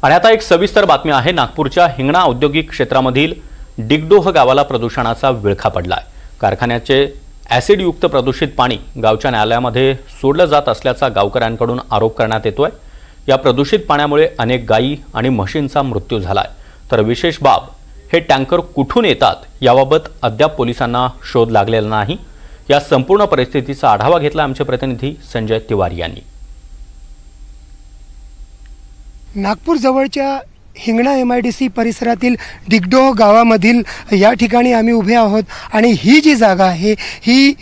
आणि आता एक सविस्तर बातमी आहे। नागपूरच्या हिंगणा औद्योगिक क्षेत्रामधील डिगडोह गावाला प्रदूषणाचा विळखा पडलाय। कारखान्याचे ॲसिडयुक्त प्रदूषित पाणी गावच्या नाल्यामध्ये सोडलं जात असल्याचा गावकऱ्यांकडून आरोप करण्यात येतोय। या प्रदूषित पाण्यामुळे अनेक गायी आणि म्हशींचा मृत्यू झालाय। तर विशेष बाब, हे टँकर कुठून येतात याबाबत अद्याप पोलिसांना शोध लागलेला नाही। या संपूर्ण परिस्थितीचा आढावा घेतला आमचे प्रतिनिधी संजय तिवारी यांनी। नागपूर जवळच्या हिंगणा MIDC परिसरातील डिगडोह गावामधील या ठिकाणी आम्ही उभे आहोत आणि ही जी जागा आहे ही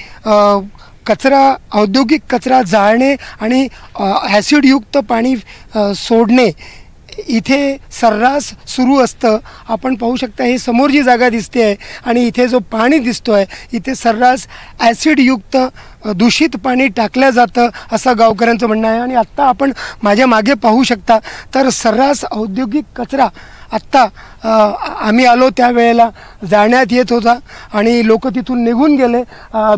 कचरा, औद्योगिक कचरा जाळणे आणि ॲसिडयुक्त पाणी सोडणे इथे सर्रास सुरू असतं। आपण पाहू शकता हे समोर जी जागा दिसते आहे आणि इथे जो पाणी दिसतो आहे इथे सर्रास ॲसिडयुक्त दूषित पाणी टाकलं जातं असं गावकऱ्यांचं म्हणणं आहे। आणि आत्ता आपण माझ्या मागे पाहू शकता तर सर्रास औद्योगिक कचरा आत्ता आम्ही आलो त्यावेळेला जाळण्यात येत होता आणि लोक तिथून निघून गेले।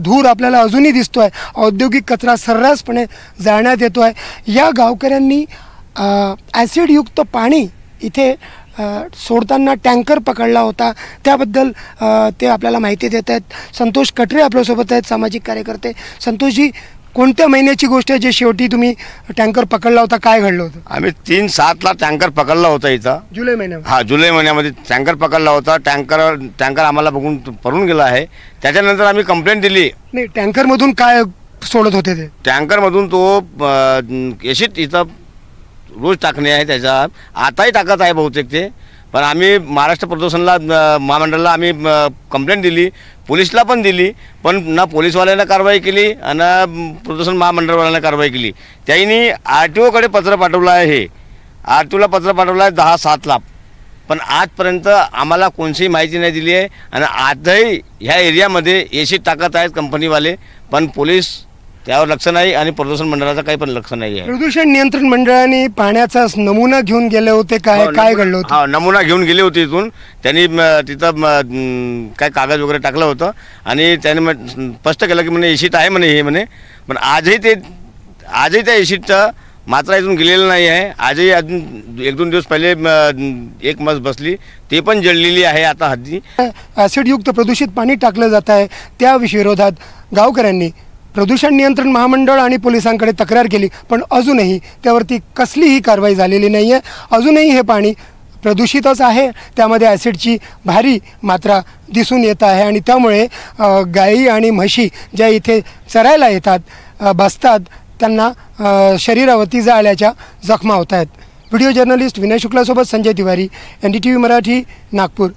धूर आपल्याला अजूनही दिसतो आहे। औद्योगिक कचरा सर्रासपणे जाळण्यात येतो आहे। या गावकऱ्यांनी ॲसिडयुक्त पाणी इथे सोडताना टँकर पकडला होता, त्याबद्दल ते आपल्याला माहिती देत आहेत। संतोष कटरे आपल्यासोबत आहेत, सामाजिक कार्यकर्ते। संतोषजी, कोणत्या महिन्याची गोष्ट आहे जे शेवटी तुम्ही टँकर पकडला होता? काय घडलं होतं? आम्ही 3/7 टँकर पकडला होता इथं, जुलै महिन्यामध्ये। हां, जुलै महिन्यामध्ये टँकर पकडला होता। टँकर आम्हाला बघून पडून गेला आहे। त्याच्यानंतर आम्ही कंप्लेंट दिली। नाही, टँकरमधून काय सोडत होते ते? टँकरमधून तो एसिड इथं रोज टाकणे आहे, त्याचा आताही टाकत आहे बहुतेक ते। पण आम्ही महाराष्ट्र प्रदूषणला महामंडळाला आम्ही कंप्लेंट दिली, पोलिसला पण दिली, पण ना पोलीसवाल्यांना कारवाई केली आणि प्रदूषण महामंडळवाल्यांना कारवाई केली। त्यांनी RTOकडे पत्र पाठवलं आहे। हे RTOला पत्र पाठवलं आहे 10/7 पण आजपर्यंत आम्हाला कोणतीही माहिती नाही दिली आहे। आणि आजही ह्या एरियामध्ये एसिड टाकत आहेत कंपनीवाले, पण पोलीस त्यावर लक्ष नाही आणि प्रदूषण मंडळाचं काही पण लक्ष नाही आहे। प्रदूषण नियंत्रण मंडळाने पाण्याचा नमुना घेऊन गेले होते, काय घडलं होतं? हा, नमुना घेऊन गेले होते इथून। त्यांनी तिथं काय कागद वगैरे टाकलं होतं आणि त्याने स्पष्ट केलं की म्हणे एसिड आहे म्हणे हे म्हणे। पण आजही त्या एसिडचं मात्रा इथून गेलेलं नाही आहे। आजही अजून 1-2 दिवस पहिले एक मस बसली, ते पण जळलेली आहे आता हद्दी। ॲसिडयुक्त प्रदूषित पाणी टाकलं जात आहे, त्या विरोधात गावकऱ्यांनी प्रदूषण नियंत्रण महामंडळ आणि पोलिसांकडे तक्रार केली, पण अजूनही त्यावरती कसलीही कारवाई झालेली नाही आहे। अजूनही हे पाणी प्रदूषितच आहे, त्यामध्ये ॲसिडची भारी मात्रा दिसून येत आहे आणि त्यामुळे गायी आणि म्हशी ज्या इथे चरायला येतात, बसतात, त्यांना शरीरावरती जाळल्याच्या जखमा होत आहेत। व्हिडिओ जर्नलिस्ट विनय शुक्लासोबत संजय तिवारी, NDTV मराठी, नागपूर।